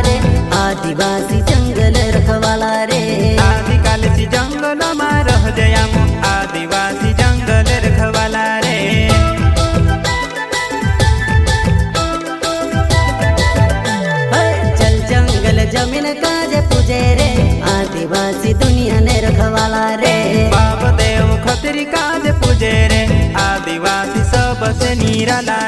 आदिवासी जंगल रखवाला रे आदिकालसी जंगल में रह जयाम आदिवासी जंगल रखवाला रे चल जंगल जमीन काजे पूजे रे आदिवासी दुनिया ने रखवाला रे बाप देव खतरी काज पूजे रे आदिवासी सबसे निराला